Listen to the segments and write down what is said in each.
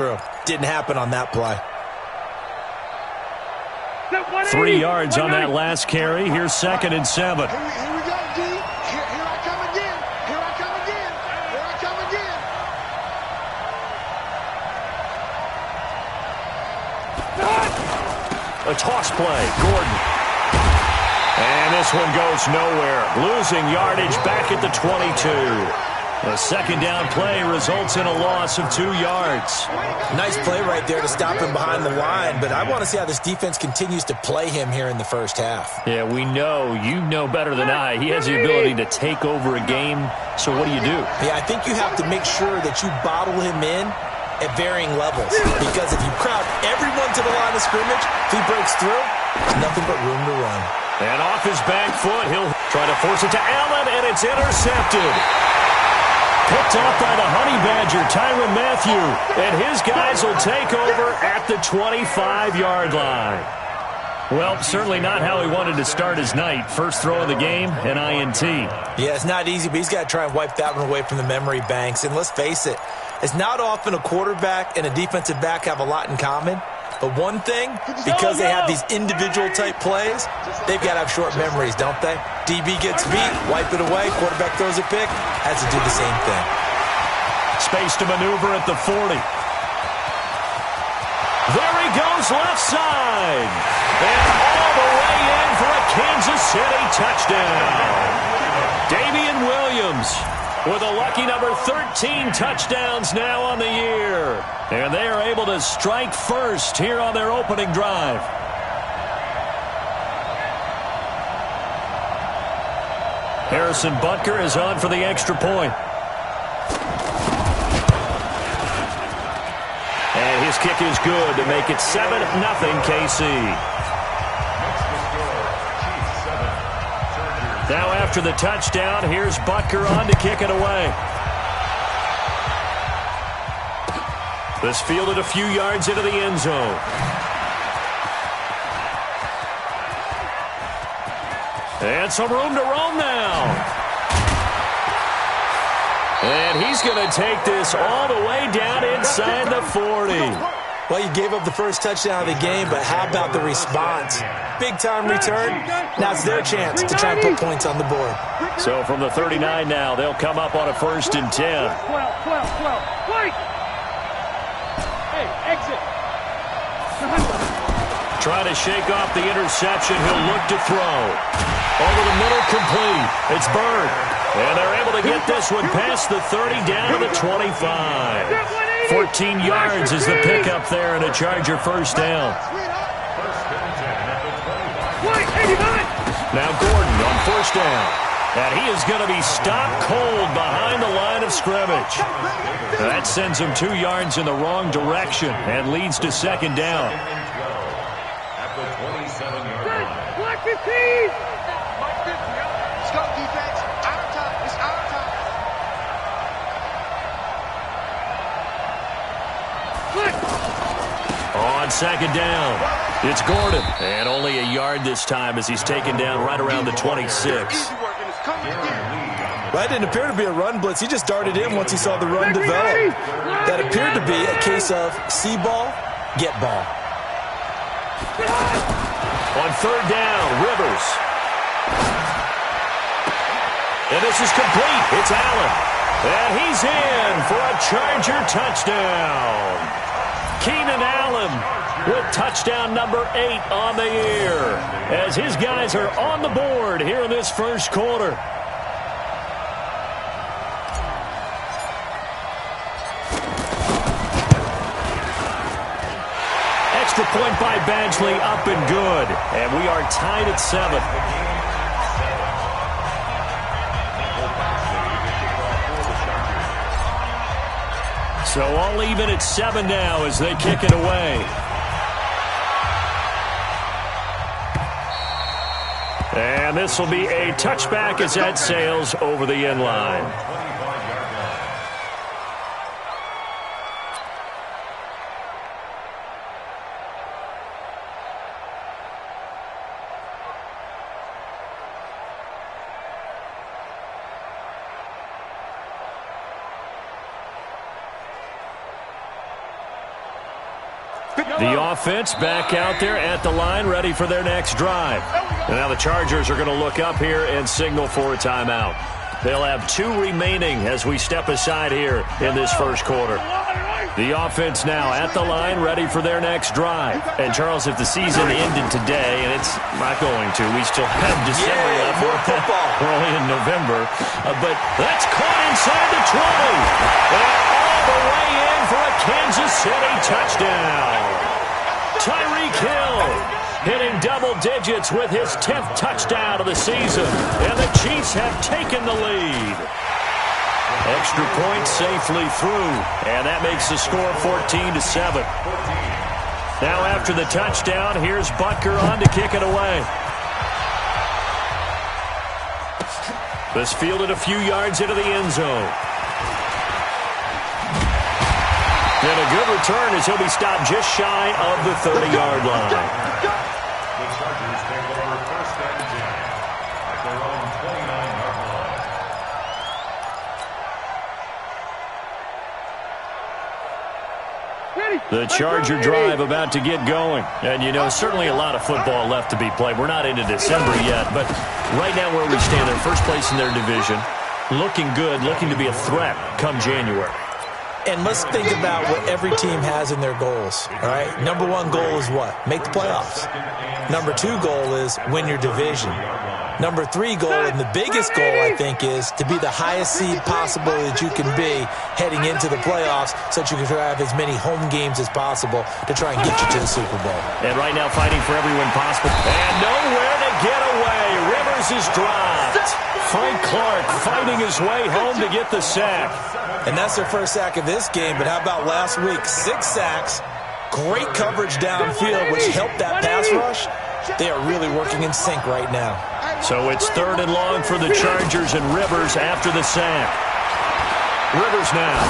Didn't happen on that play. 3 yards on that last carry. Here's 2nd and 7. Here we go, D. Here I come again. Here I come again. Here I come again. A toss play. Gordon. And this one goes nowhere. Losing yardage back at the 22. The 2nd down play results in a loss of 2 yards. Nice play right there to stop him behind the line, but I want to see how this defense continues to play him here in the first half. Yeah, we know. You know better than I. He has the ability to take over a game, so what do you do? Yeah, I think you have to make sure that you bottle him in at varying levels, because if you crowd everyone to the line of scrimmage, if he breaks through, there's nothing but room to run. And off his back foot, he'll try to force it to Allen, and it's intercepted. Picked off by the Honey Badger, Tyrann Mathieu. And his guys will take over at the 25-yard line. Well, certainly not how he wanted to start his night. First throw of the game, an INT. Yeah, it's not easy, but he's got to try and wipe that one away from the memory banks. And let's face it, it's not often a quarterback and a defensive back have a lot in common. But one thing, because they have these individual-type plays, they've got to have short memories, don't they? DB gets beat, wipe it away, quarterback throws a pick, has to do the same thing. Space to maneuver at the 40. There he goes left side. And all the way in for a Kansas City touchdown. Damian Williams with a lucky number 13 touchdowns now on the year. And they are able to strike first here on their opening drive. Harrison Butker is on for the extra point. And his kick is good to make it 7-0 KC. Now after the touchdown, here's Butker on to kick it away. This fielded a few yards into the end zone. And some room to roam now. And he's going to take this all the way down inside the 40. Well, you gave up the first touchdown of the game, but how about the response? Big-time return. Now it's their chance to try and put points on the board. So from the 39 now, they'll come up on a 1st and 10. 12. Wait! Hey, exit. Trying to shake off the interception. He'll look to throw. Over the middle, complete. It's Bird. And they're able to get this one past the 30 down to the 25. 14 yards is the pickup there and a Charger first down. Now Gordon on 1st down. And he is going to be stopped cold behind the line of scrimmage. That sends him 2 yards in the wrong direction and leads to 2nd down. At the 27-yard line. Block 15! Block 50, let's go, defense. Our time. It's our time. On 2nd down, it's Gordon. And only a yard this time as he's taken down right around the 26. That didn't appear to be a run blitz. He just darted in once he saw the run develop. That appeared to be a case of see ball, get ball. On 3rd down, Rivers. And this is complete. It's Allen. And he's in for a Charger touchdown. Keenan Allen with touchdown number 8 on the year as his guys are on the board here in this first quarter. Extra point by Badgley, up and good. And we are tied at 7. So all even at 7 now as they kick it away. And this will be a touchback as that sails over the end line. The offense back out there at the line, ready for their next drive. And now the Chargers are going to look up here and signal for a timeout. They'll have 2 remaining as we step aside here in this first quarter. The offense now at the line, ready for their next drive. And, Charles, if the season ended today, and it's not going to, we still have December left. We're only in November. But that's caught inside the 20. And all the way in for a Kansas City touchdown. Tyreek Hill hitting double digits with his 10th touchdown of the season. And the Chiefs have taken the lead. Extra point safely through. And that makes the score 14-7. Now after the touchdown, here's Butker on to kick it away. This fielded a few yards into the end zone. And a good return as he'll be stopped just shy of the 30-yard line. The Chargers take over first and 10 at their own 29-yard line. The Charger drive about to get going. And, you know, certainly a lot of football left to be played. We're not into December yet, but right now where we stand, they're first place in their division. Looking good, looking to be a threat come January. And let's think about what every team has in their goals, all right? Number 1 goal is what? Make the playoffs. Number 2 goal is win your division. Number 3 goal, and the biggest goal, I think, is to be the highest seed possible that you can be heading into the playoffs so that you can have as many home games as possible to try and get you to the Super Bowl. And right now fighting for every win possible. And nowhere to get away. Rivers is dropped. Frank Clark fighting his way home to get the sack. And that's their first sack of this game, but how about last week? 6 sacks, great coverage downfield, which helped that pass rush. They are really working in sync right now. So it's 3rd and long for the Chargers and Rivers after the sack. Rivers now.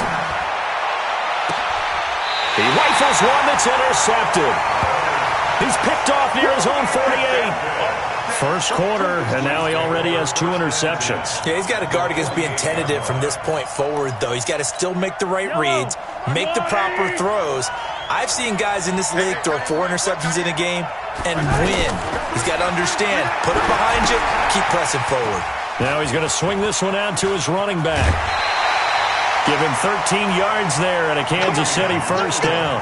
He rifles one that's intercepted. He's picked off near his own 48. First quarter, and now he already has 2 interceptions. Yeah, he's got to guard against being tentative from this point forward, though. He's got to still make the right reads, make the proper throws. I've seen guys in this league throw 4 interceptions in a game and win. He's got to understand, put it behind you, keep pressing forward. Now he's going to swing this one out to his running back. Give him 13 yards there and a Kansas City first down.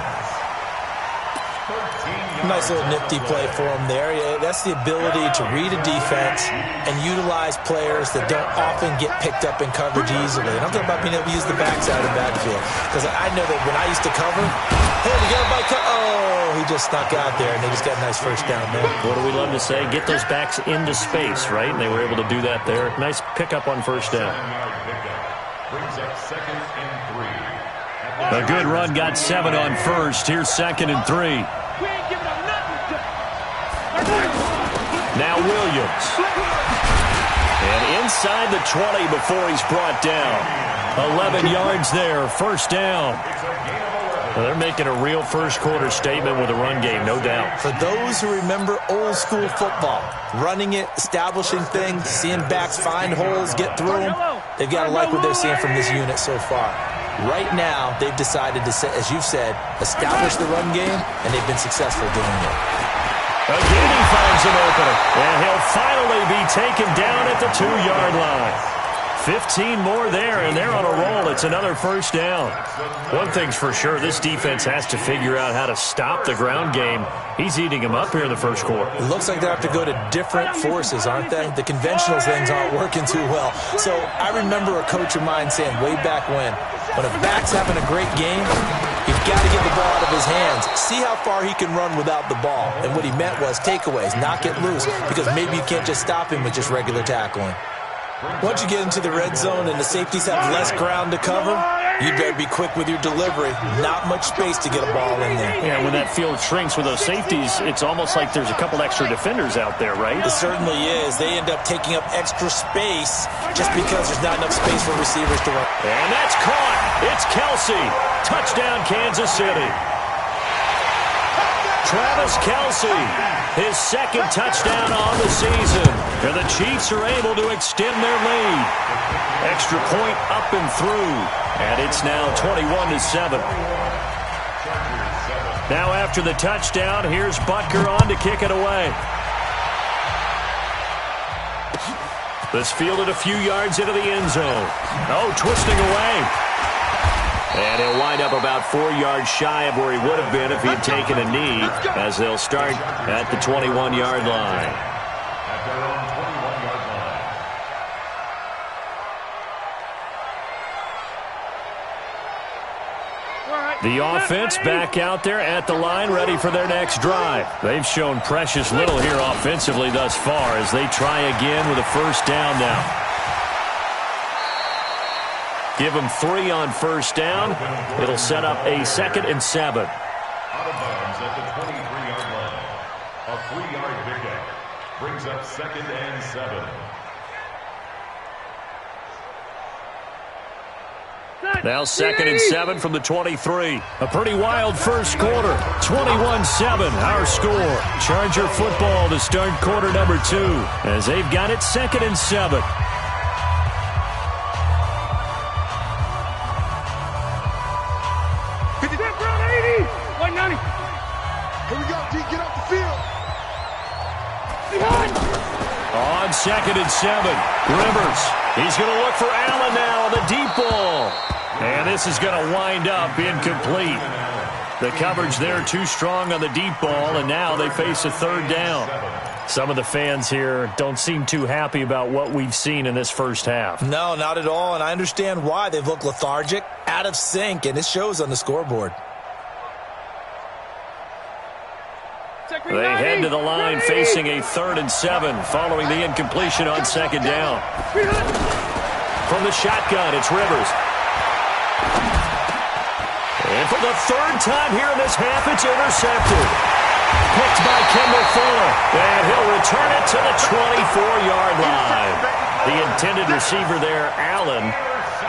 Nice little nifty play for him there. Yeah, that's the ability to read a defense and utilize players that don't often get picked up in coverage easily. And I'm talking about being able to use the backside of backfield. Because I know that when I used to cover, hey, we got a bike. Oh, he just snuck out there, and they just got a nice first down there. What do we love to say? Get those backs into space, right? And they were able to do that there. Nice pickup on first down. Brings up 2nd and 3. A good run got 7 on first. Here's 2nd and 3. Now Williams. And inside the 20 before he's brought down. 11 yards there, first down. Well, they're making a real first quarter statement with a run game, no doubt. For those who remember old school football, running it, establishing things, seeing backs find holes, get through them, they've got to like what they're seeing from this unit so far. Right now, they've decided to, as you've said, establish the run game, and they've been successful doing it. Again, he finds an opener, and he'll finally be taken down at the 2-yard line. 15 more there, and they're on a roll. It's another first down. One thing's for sure, this defense has to figure out how to stop the ground game. He's eating them up here in the first quarter. It looks like they have to go to different forces, aren't they? The conventional things aren't working too well. So I remember a coach of mine saying way back when a back's having a great game, you've got to get the ball out of his hands. See how far he can run without the ball. And what he meant was takeaways, knock it loose, because maybe you can't just stop him with just regular tackling. Once you get into the red zone and the safeties have less ground to cover, you better be quick with your delivery. Not much space to get a ball in there. Yeah, when that field shrinks with those safeties, it's almost like there's a couple extra defenders out there, right? It certainly is. They end up taking up extra space just because there's not enough space for receivers to run. And that's caught. It's Kelsey. Touchdown, Kansas City. Travis Kelsey, his 2nd touchdown on the season. And the Chiefs are able to extend their lead. Extra point up and through. And it's now 21-7. Now after the touchdown, here's Butker on to kick it away. This fielded a few yards into the end zone. Oh, twisting away. And he'll wind up about 4 yards shy of where he would have been if he had taken a knee, as they'll start at the 21-yard line. At their own 21-yard line. The offense back out there at the line, ready for their next drive. They've shown precious little here offensively thus far as they try again with a first down now. Give them 3 on first down. It'll set up a 2nd and 7. Out of bounds at the 23-yard line. A 3-yard pickup brings up 2nd and 7. Now 2nd and 7 from the 23. A pretty wild first quarter. 21-7 our score. Charger football to start quarter number 2 as they've got it 2nd and 7. Here we go, D. Get off the field. On 2nd and 7. Rivers. He's going to look for Allen now on the deep ball. And this is going to wind up incomplete. The coverage there too strong on the deep ball, and now they face a 3rd down. Some of the fans here don't seem too happy about what we've seen in this first half. No, not at all, and I understand why. They've looked lethargic, out of sync, and it shows on the scoreboard. They head to the line facing a 3rd and 7 following the incompletion on 2nd down. From the shotgun, it's Rivers. And for the 3rd time here in this half, it's intercepted. Picked by Kendall Fuller. And he'll return it to the 24-yard line. The intended receiver there, Allen.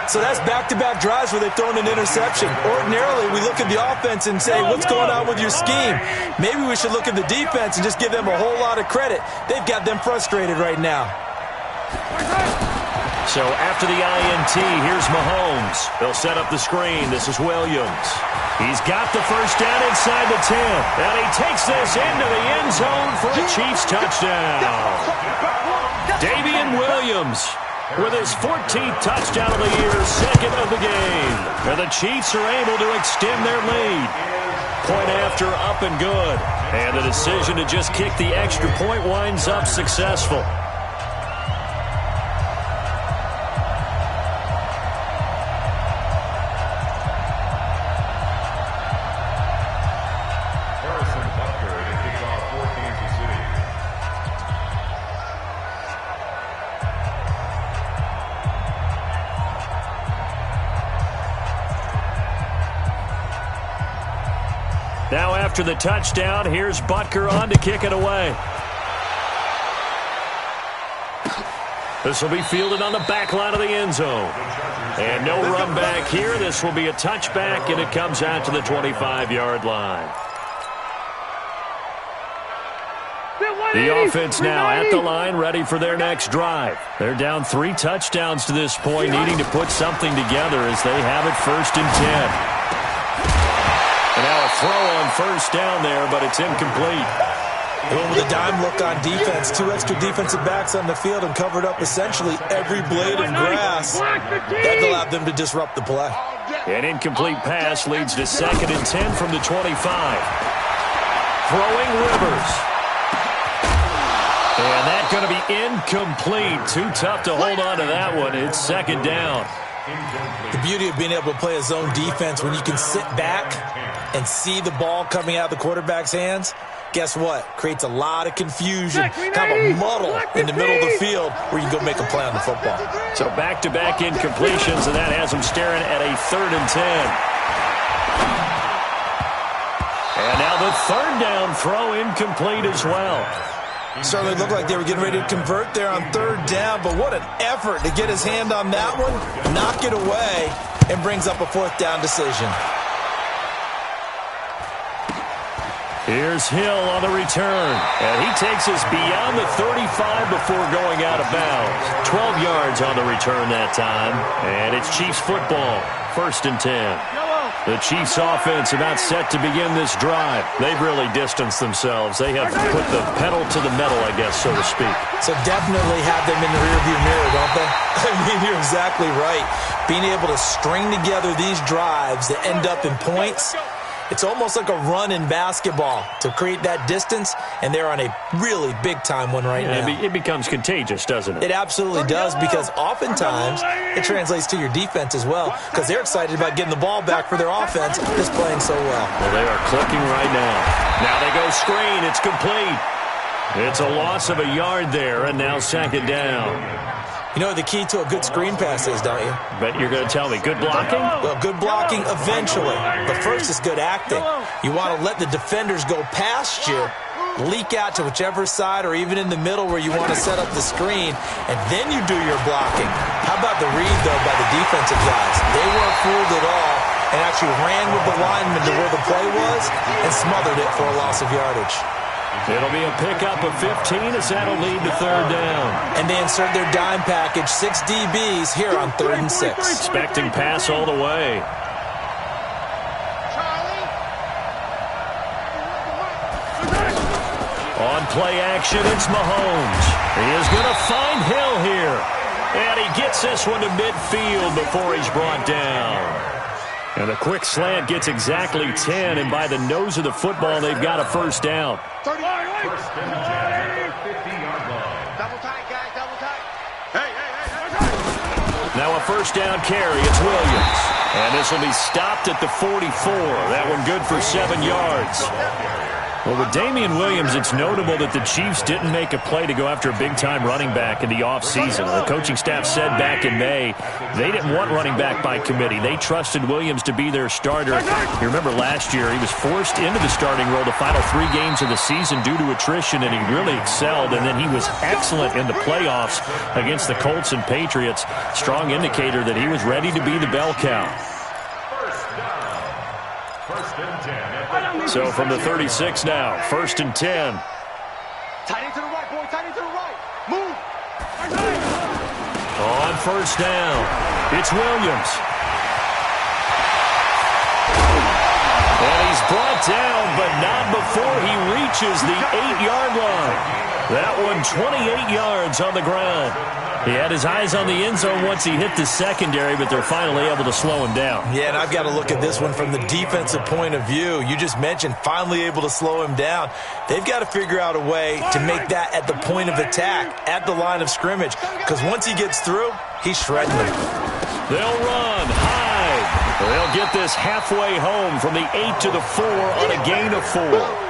So that's back-to-back drives where they've thrown an interception. Ordinarily, we look at the offense and say, what's going on with your scheme? Maybe we should look at the defense and just give them a whole lot of credit. They've got them frustrated right now. So after the INT, here's Mahomes. They'll set up the screen. This is Williams. He's got the first down inside the 10. And he takes this into the end zone for a Chiefs touchdown. Damian Williams with his 14th touchdown of the year, 2nd of the game. And the Chiefs are able to extend their lead. Point after, up and good. And the decision to just kick the extra point winds up successful. Now after the touchdown, here's Butker on to kick it away. This will be fielded on the back line of the end zone. And no run back here. This will be a touchback, and it comes out to the 25-yard line. The offense now at the line, ready for their next drive. They're down 3 touchdowns to this point, needing to put something together as they have it 1st and 10. And now a throw on first down there, but it's incomplete. Going with a dime look on defense. 2 extra defensive backs on the field and covered up essentially every blade of grass. That allowed them to disrupt the play. An incomplete pass leads to 2nd and 10 from the 25. Throwing Rivers. And that's going to be incomplete. Too tough to hold on to that one. It's 2nd down. The beauty of being able to play a zone defense when you can sit back and see the ball coming out of the quarterback's hands, guess what? Creates a lot of confusion, kind of a muddle in the middle of the field where you can go make a play on the football. So back-to-back incompletions, and that has them staring at a 3rd and 10. And now the 3rd down throw incomplete as well. Certainly looked like they were getting ready to convert there on 3rd down, but what an effort to get his hand on that one, knock it away, and brings up a 4th down decision. Here's Hill on the return, and he takes us beyond the 35 before going out of bounds. 12 yards on the return that time, and it's Chiefs football, 1st and 10. The Chiefs offense about set to begin this drive. They've really distanced themselves. They have put the pedal to the metal, I guess, so to speak. So definitely have them in the rearview mirror, don't they? I mean, you're exactly right. Being able to string together these drives that end up in points, it's almost like a run in basketball to create that distance, and they're on a really big-time one right now. It becomes contagious, doesn't it? It absolutely does, because oftentimes it translates to your defense as well, because they're excited about getting the ball back for their offense that's playing so well. Well, they are clicking right now. Now they go screen. It's complete. It's a loss of a yard there, and now second down. You know what the key to a good screen pass is, don't you? Bet you're going to tell me. Good blocking? Well, good blocking eventually. But first is good acting. You want to let the defenders go past you, leak out to whichever side or even in the middle where you want to set up the screen, and then you do your blocking. How about the read, though, by the defensive guys? They weren't fooled at all and actually ran with the lineman to where the play was and smothered it for a loss of yardage. It'll be a pickup of 15 as that'll lead to third down. And they insert their dime package, 6 DBs here on 3rd and 6. Expecting pass all the way. On play action, it's Mahomes. He is going to find Hill here. And he gets this one to midfield before he's brought down. And the quick slant gets exactly 10, and by the nose of the football, they've got a first down. First and 10 at the 50-yard line. Double tight, guys, double tight. Hey. Now a first down carry. It's Williams. And this will be stopped at the 44. That one good for 7 yards. Well, with Damian Williams, it's notable that the Chiefs didn't make a play to go after a big-time running back in the offseason. The coaching staff said back in May they didn't want running back by committee. They trusted Williams to be their starter. You remember last year he was forced into the starting role the final 3 games of the season due to attrition, and he really excelled. And then he was excellent in the playoffs against the Colts and Patriots. Strong indicator that he was ready to be the bell cow. First and 10. So from the 36 now, 1st and 10. Tight end to the right, boy, tight end to the right. Move. On first down, it's Williams. And he's brought down, but not before he reaches the 8-yard line. That one 28 yards on the ground. He had his eyes on the end zone once he hit the secondary, but they're finally able to slow him down. Yeah, and I've got to look at this one from the defensive point of view. You just mentioned finally able to slow him down. They've got to figure out a way to make that at the point of attack, at the line of scrimmage, because once he gets through, he's shredding them. They'll run, hide. They'll get this halfway home from the 8 to the 4 on a gain of 4.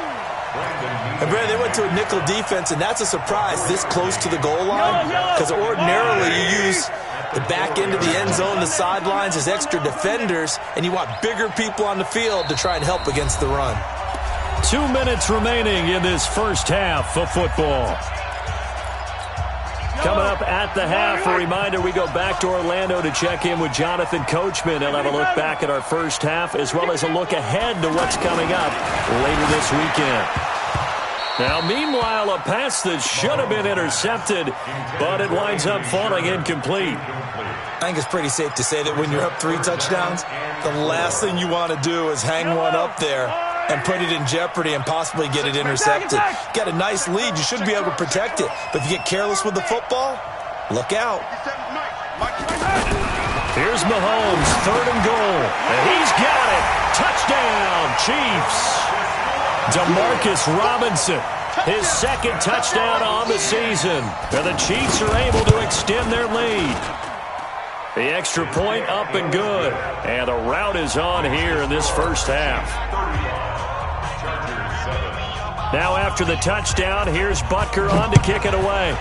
And Brandon, they went to a nickel defense, and that's a surprise this close to the goal line, because ordinarily you use the back end of the end zone, the sidelines as extra defenders, and you want bigger people on the field to try and help against the run. 2 minutes remaining in this first half of football. Coming up at the half, a reminder, we go back to Orlando to check in with Jonathan Coachman and have a look back at our first half, as well as a look ahead to what's coming up later this weekend. Now, meanwhile, a pass that should have been intercepted, but it winds up falling incomplete. I think it's pretty safe to say that when you're up 3 touchdowns, the last thing you want to do is hang one up there and put it in jeopardy and possibly get it intercepted. Got a nice lead. You should be able to protect it. But if you get careless with the football, look out. Here's Mahomes, 3rd and goal. And he's got it. Touchdown, Chiefs. Demarcus Robinson, his 2nd touchdown on the season. And the Chiefs are able to extend their lead. The extra point up and good. And the rout is on here in this first half. Now after the touchdown, here's Butker on to kick it away.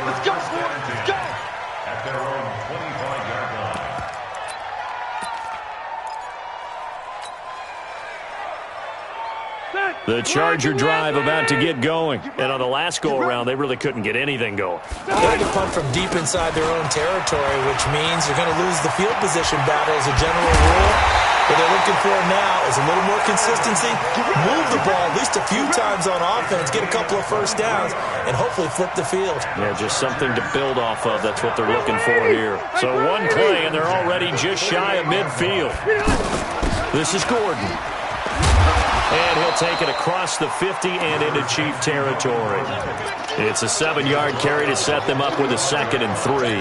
Let's go, boys. Let's go. At their own 25-yard line. The Charger drive about to get going. And on the last go-around, they really couldn't get anything going. They had to punt from deep inside their own territory, which means you're going to lose the field position battle as a general rule. What they're looking for now is a little more consistency, move the ball at least a few times on offense, get a couple of first downs, and hopefully flip the field. Yeah, just something to build off of. That's what they're looking for here. So one play, and they're already just shy of midfield. This is Gordon. And he'll take it across the 50 and into Chief territory. It's a 7-yard carry to set them up with a 2nd and 3.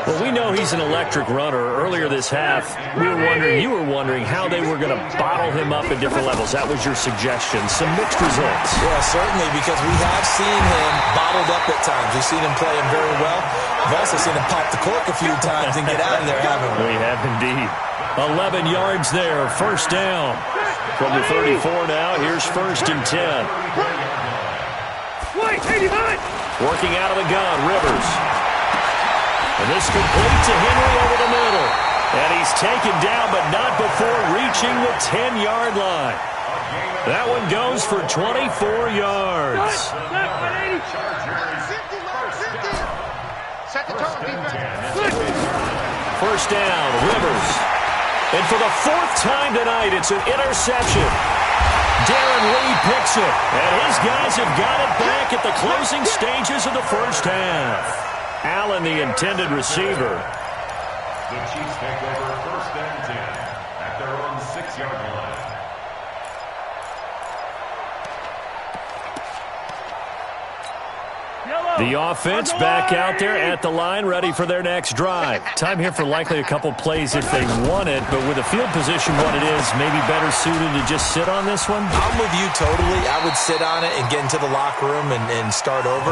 Well, we know he's an electric runner. Earlier this half, you were wondering how they were going to bottle him up at different levels. That was your suggestion. Some mixed results. Yeah, certainly, because we have seen him bottled up at times. We've seen him play him very well. We've also seen him pop the cork a few times and get out of there, haven't we? We have indeed. 11 yards there, first down. From the 34 now, here's 1st and 10. Working out of the gun, Rivers. And this complete to Henry over the middle. And he's taken down, but not before reaching the 10-yard line. That one goes for 24 yards. First down, Rivers. And for the 4th time tonight, it's an interception. Darren Lee picks it. And his guys have got it back at the closing stages of the first half. Allen, the intended receiver. The Chiefs take over 1st and 10 at their own 6-yard line. The offense back out there at the line, ready for their next drive. Time here for likely a couple plays if they want it, but with the field position what it is, maybe better suited to just sit on this one? I'm with you totally. I would sit on it and get into the locker room and start over.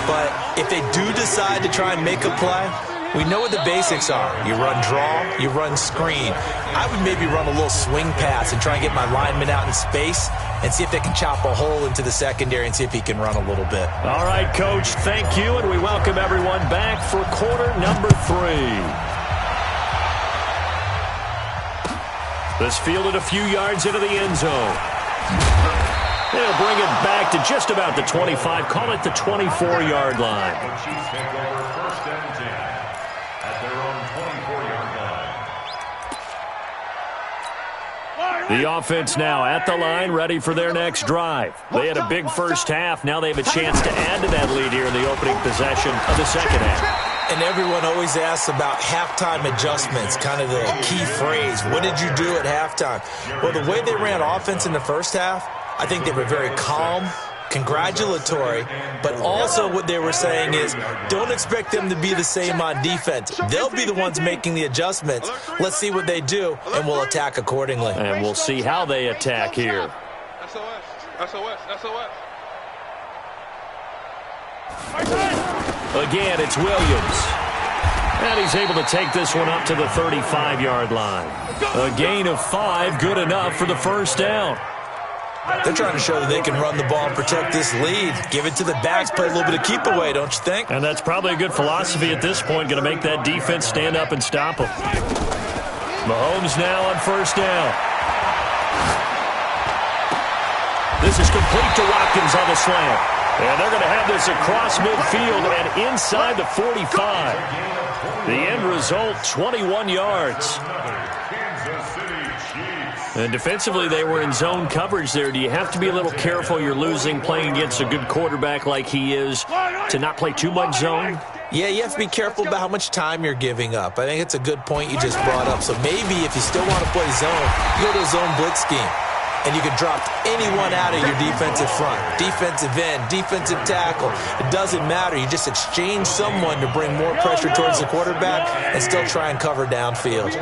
But if they do decide to try and make a play, we know what the basics are. You run draw, you run screen. I would maybe run a little swing pass and try and get my lineman out in space and see if they can chop a hole into the secondary and see if he can run a little bit. All right, Coach, thank you, and we welcome everyone back for quarter number 3. This fielded a few yards into the end zone. They'll bring it back to just about the 25, call it the 24-yard line. The Chiefs take over 1st and 10 at their own 24-yard line. The offense now at the line, ready for their next drive. They had a big first half. Now they have a chance to add to that lead here in the opening possession of the second half. And everyone always asks about halftime adjustments, kind of the key phrase. What did you do at halftime? Well, the way they ran offense in the first half, I think they were very calm, congratulatory, but also what they were saying is don't expect them to be the same on defense. They'll be the ones making the adjustments. Let's see what they do, and we'll attack accordingly. And we'll see how they attack here. Again, it's Williams. And he's able to take this one up to the 35-yard line. A gain of 5, good enough for the first down. They're trying to show that they can run the ball and protect this lead. Give it to the backs, play a little bit of keep away, don't you think? And that's probably a good philosophy at this point, going to make that defense stand up and stop them. Mahomes now on first down. This is complete to Watkins on the slant. And they're going to have this across midfield and inside the 45. The end result, 21 yards. And defensively, they were in zone coverage there. Do you have to be a little careful? You're losing, playing against a good quarterback like he is, to not play too much zone? Yeah, you have to be careful about how much time you're giving up. I think it's a good point you just brought up. So maybe if you still want to play zone, you go to a zone blitz scheme. And you can drop anyone out of your defensive front. Defensive end, defensive tackle. It doesn't matter. You just exchange someone to bring more pressure towards the quarterback and still try and cover downfield.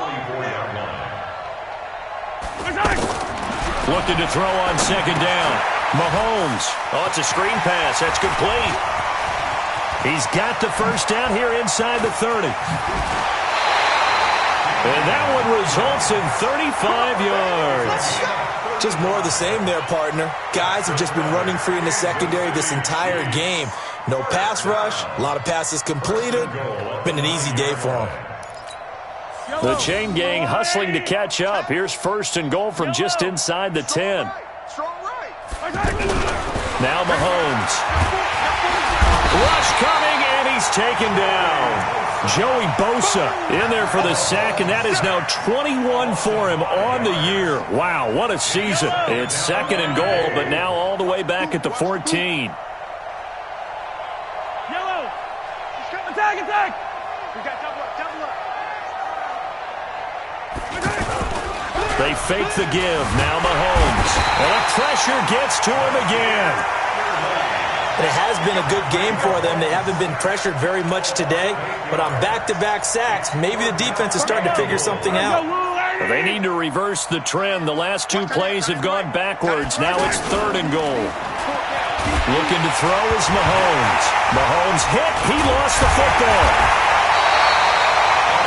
Looking to throw on second down. Mahomes. Oh, it's a screen pass. That's complete. He's got the first down here inside the 30. And that one results in 35 yards. Just more of the same there, partner. Guys have just been running free in the secondary this entire game. No pass rush, a lot of passes completed. Been an easy day for them. The chain gang hustling to catch up. Here's first and goal from just inside the 10. Now Mahomes. Rush coming, and he's taken down. Joey Bosa in there for the sack, and that is now 21 for him on the year. Wow, what a season. It's 2nd and goal, but now all the way back at the 14. Yellow. Attack, attack. We got double up, double up. They fake the give. Now Mahomes. And the pressure gets to him again. It has been a good game for them. They haven't been pressured very much today, but on back-to-back sacks, maybe the defense is starting to figure something out. They need to reverse the trend. The last 2 plays have gone backwards. Now it's 3rd and goal. Looking to throw is Mahomes. Mahomes hit. He lost the football.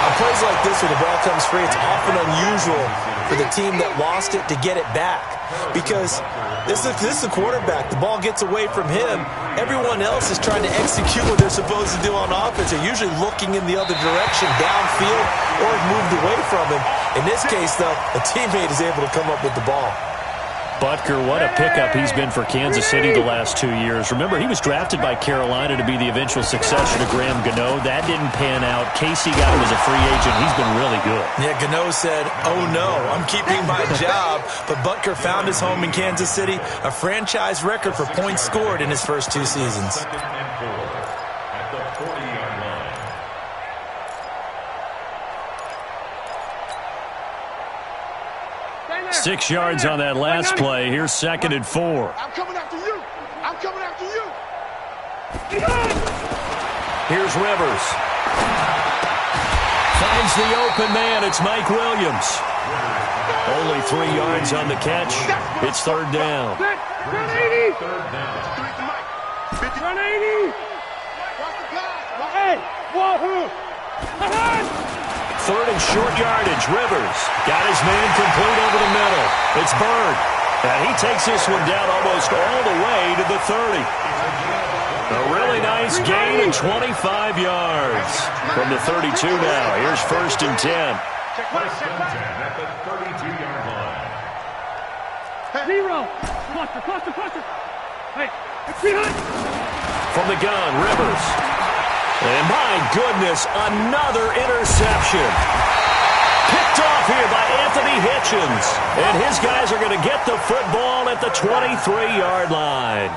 On plays like this where the ball comes free, it's often unusual for the team that lost it to get it back because this is the quarterback. The ball gets away from him. Everyone else is trying to execute what they're supposed to do on offense. They're usually looking in the other direction, downfield, or moved away from him. In this case, though, a teammate is able to come up with the ball. Butker, what a pickup he's been for Kansas City the last 2 years. Remember, he was drafted by Carolina to be the eventual successor to Graham Gano. That didn't pan out. Casey got him as a free agent. He's been really good. Yeah, Gano said, oh no, I'm keeping my job. But Butker found his home in Kansas City, a franchise record for points scored in his first 2 seasons. 2nd and 4 at the 40-yard line. 6 yards on that last play. Here's 2nd and 4. I'm coming after you. I'm coming after you. Here's Rivers. Finds the open man. It's Mike Williams. Only 3 yards on the catch. It's 3rd down. Run 80. Run 80. Hey, wahoo. 3rd and short yardage. Rivers got his man complete over the middle. It's Bird. And he takes this one down almost all the way to the 30. A really nice gain of 25 yards. From the 32 now. Here's 1st and 10. First and 10 at the 32-yard line. Zero. Cluster. Hey, behind. From the gun, Rivers. And my goodness, another interception. Picked off here by Anthony Hitchens. And his guys are going to get the football at the 23-yard line.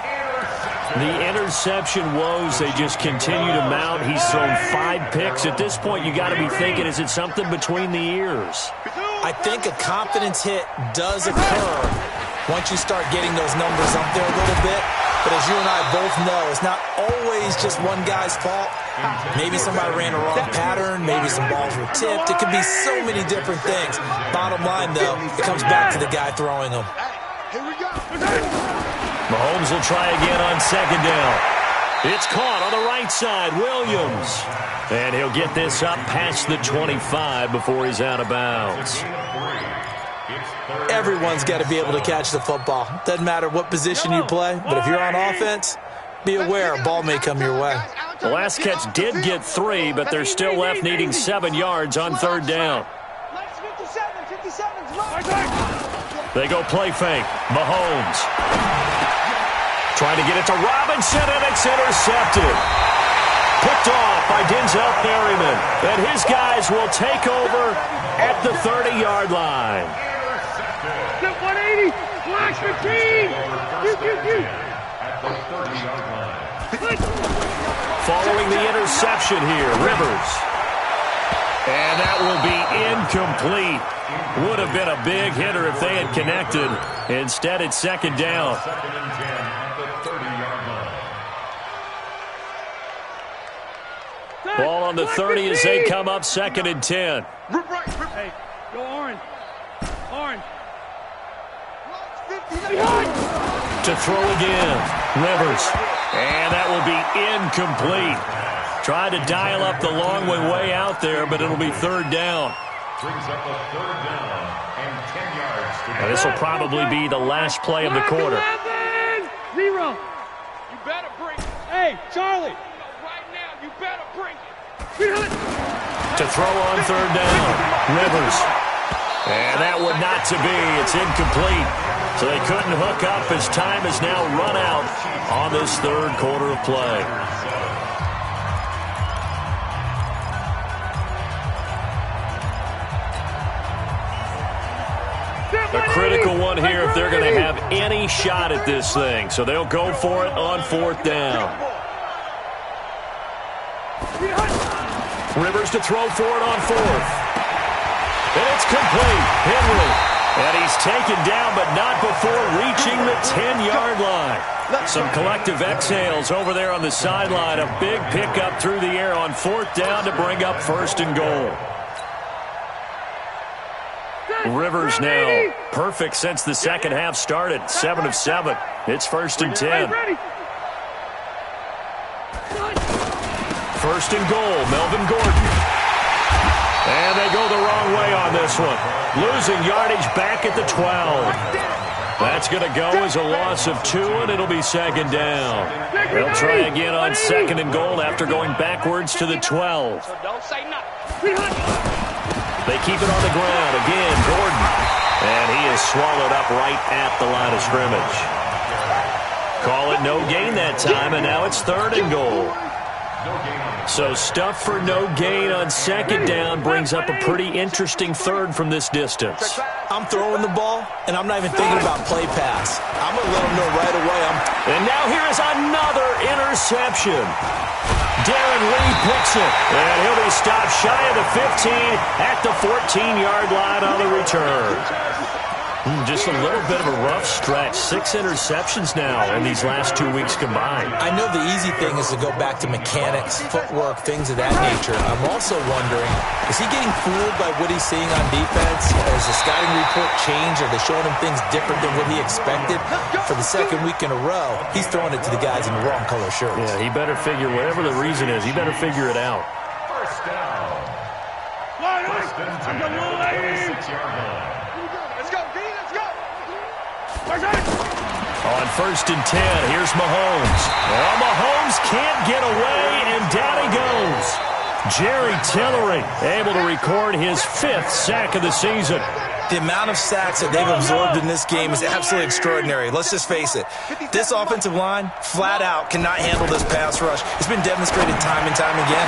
The interception woes, they just continue to mount. He's thrown 5 picks. At this point, you got to be thinking, is it something between the ears? I think a confidence hit does occur once you start getting those numbers up there a little bit. But as you and I both know, it's not always just one guy's fault. Maybe somebody ran a wrong pattern. Maybe some balls were tipped. It could be so many different things. Bottom line, though, it comes back to the guy throwing them. Here we go. Mahomes will try again on 2nd down. It's caught on the right side. Williams. And he'll get this up past the 25 before he's out of bounds. Everyone's got to be able to catch the football. Doesn't matter what position you play, but if you're on offense, be aware a ball may come your way. The last catch did get 3, but they're still left needing 7 yards on 3rd down. 57. They go play fake. Mahomes. Trying to get it to Robinson, and it's intercepted. Picked off by Denzel Perryman. And his guys will take over at the 30-yard line. 180. Black 15. At the 30-yard line. Following the interception here, Rivers. And that will be incomplete. Would have been a big hitter if they had connected. Instead, it's 2nd down. 2nd and 10 at the 30-yard line. Ball on the 30 as they come up 2nd and 10. Hey, go orange. Orange. To throw again. Rivers. And that will be incomplete. Tried to dial up the long way out there, but it'll be 3rd down. Brings up a 3rd down and 10 yards to And this will probably be the last play of the quarter. 0. You better bring it. Hey, Charlie. Right now, you better bring it. To throw on 3rd down. Rivers. And that would not to be. It's incomplete. So they couldn't hook up as time has now run out on this 3rd quarter of play. critical one here if they're going to have any shot at this thing. So they'll go for it on 4th down. Rivers to throw for it on 4th. And it's complete. Henry. And he's taken down, but not before reaching the 10-yard line. Some collective exhales over there on the sideline. A big pickup through the air on 4th down to bring up 1st and goal. Rivers now perfect since the second half started. 7 of 7. It's 1st and 10. 1st and goal, Melvin Gordon. And they go the wrong way on this one. Losing yardage back at the 12. That's going to go as a loss of 2, and it'll be 2nd down. They'll try again on 2nd and goal after going backwards to the 12. They keep it on the ground. Again, Gordon. And he is swallowed up right at the line of scrimmage. Call it no gain that time, and now it's 3rd and goal. So stuff for no gain on 2nd down brings up a pretty interesting 3rd from this distance. I'm throwing the ball, and I'm not even thinking about play pass. I'm going to let them know right away. And now here is another interception. Darren Lee picks it, and he'll be stopped shy of the 15 at the 14-yard line on the return. Just a little bit of a rough stretch. 6 interceptions now in these last 2 weeks combined. I know the easy thing is to go back to mechanics, footwork, things of that nature. I'm also wondering, is he getting fooled by what he's seeing on defense? Has the scouting report changed? Are they showing him things different than what he expected? For the 2nd week in a row, he's throwing it to the guys in the wrong color shirts. Yeah, he better figure, whatever the reason is, he better figure it out. 1st down. 1st and 10 at the 36-yard line. On 1st and 10, here's Mahomes. Well, Mahomes can't get away, and down he goes. Jerry Tillery able to record his 5th sack of the season. The amount of sacks that they've absorbed in this game is absolutely extraordinary. Let's just face it. This offensive line, flat out, cannot handle this pass rush. It's been demonstrated time and time again.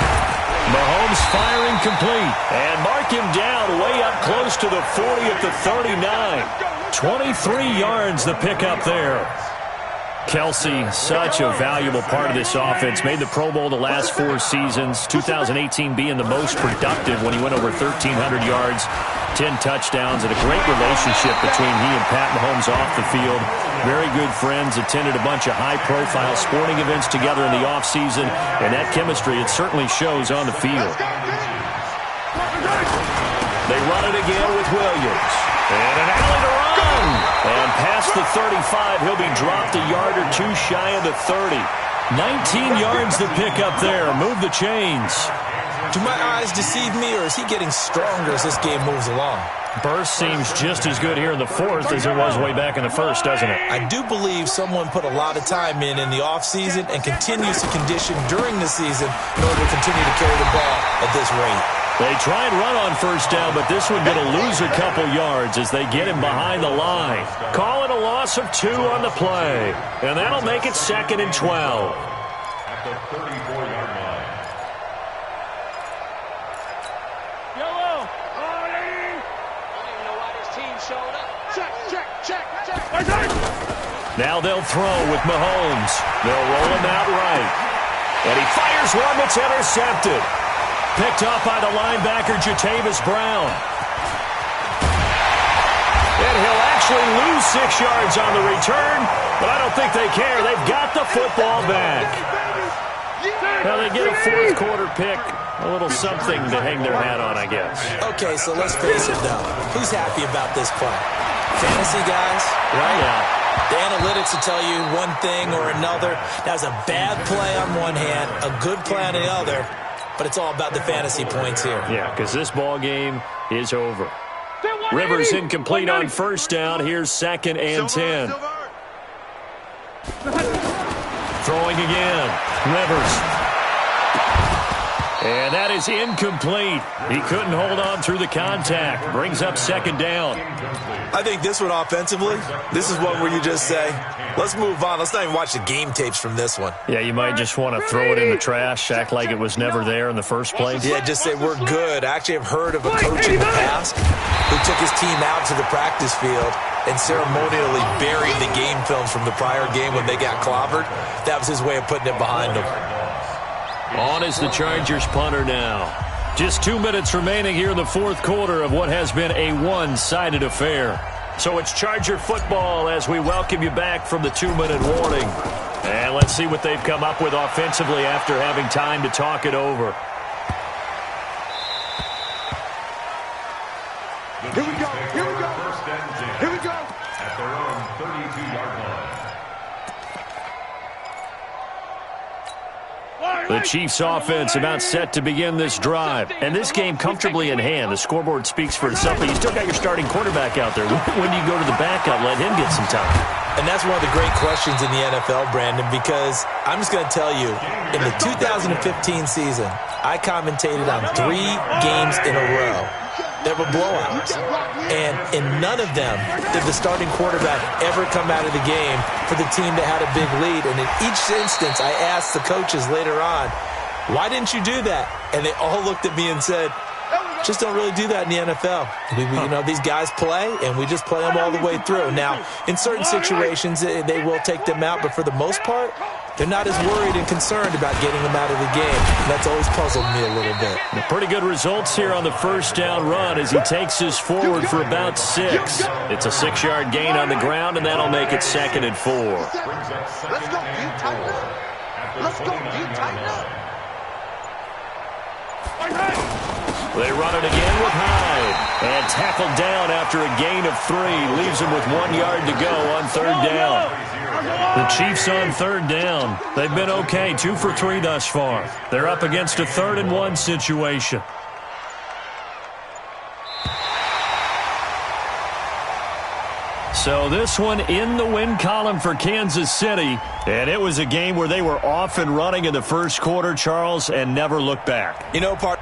Mahomes firing complete. And mark him down way up close to the 40 at the 39. 23 yards the pickup there. Kelsey, such a valuable part of this offense. Made the Pro Bowl the last 4 seasons. 2018 being the most productive when he went over 1,300 yards, 10 touchdowns, and a great relationship between he and Pat Mahomes off the field. Very good friends, attended a bunch of high-profile sporting events together in the offseason, and that chemistry, it certainly shows on the field. They run it again with Williams. And an alley to run. And past the 35, he'll be dropped a yard or 2 shy of the 30. 19 yards to pick up there. Move the chains. Do my eyes deceive me, or is he getting stronger as this game moves along? Burst seems just as good here in the 4th as it was way back in the 1st, doesn't it? I do believe someone put a lot of time in the offseason and continues to condition during the season in order to continue to carry the ball at this rate. They try and run on 1st down, but this one going to lose a couple yards as they get him behind the line. Call it a loss of 2 on the play. And that'll make it 2nd and 12. At the 34-yard line. Yellow. I don't even know why this team showed up. Check. Now they'll throw with Mahomes. They'll roll him out right. And he fires one that's intercepted. Picked off by the linebacker, Jatavis Brown. And he'll actually lose 6 yards on the return, but I don't think they care. They've got the football back. Now they get a 4th quarter pick. A little something to hang their hat on, I guess. Okay, so let's face it, though. Who's happy about this play? Fantasy guys, right? Yeah. The analytics will tell you one thing or another. That was a bad play on one hand, a good play on the other. But it's all about the fantasy points here. Yeah, because this ball game is over. Rivers incomplete on 1st down. Here's 2nd and 10. Throwing again. Rivers. And that is incomplete. He couldn't hold on through the contact. Brings up 2nd down. I think this one offensively, this is one where you just say, let's move on. Let's not even watch the game tapes from this one. Yeah, you might just want to throw it in the trash, act like it was never there in the first place. Yeah, just say we're good. I actually have heard of a coach in the past who who took his team out to the practice field and ceremonially buried the game films from the prior game when they got clobbered. That was his way of putting it behind him. On is the Chargers punter now. Just 2 minutes remaining here in the fourth quarter of what has been a one-sided affair. So it's Charger football as we welcome you back from the 2-minute warning. And let's see what they've come up with offensively after having time to talk it over. Here we go. Here we go. First and 10. Here we go. At their own 32-yard line. The Chiefs offense about set to begin this drive. And this game comfortably in hand. The scoreboard speaks for itself, but you still got your starting quarterback out there. When do you go to the backup, let him get some time? And that's one of the great questions in the NFL, Brandon, because I'm just going to tell you, in the 2015 season, I commentated on 3 games in a row. There were blowouts. And in none of them did the starting quarterback ever come out of the game for the team that had a big lead. And in each instance, I asked the coaches later on, why didn't you do that? And they all looked at me and said, just don't really do that in the NFL. You know, these guys play, and we just play them all the way through. Now, in certain situations, they will take them out, but for the most part, they're not as worried and concerned about getting them out of the game. And that's always puzzled me a little bit. Pretty good results here on the first down run as he takes us forward for about 6. It's a 6-yard gain on the ground, and that'll make it 2nd and 4. Let's go. You tighten up. Let's go. You tighten up. They run it again with Hyde. And tackled down after a gain of 3. Leaves him with 1 yard to go on 3rd down. The Chiefs on 3rd down. They've been okay, 2 for 3 thus far. They're up against a 3rd and 1 situation. So this one in the win column for Kansas City. And it was a game where they were off and running in the first quarter, Charles, and never looked back. You know, part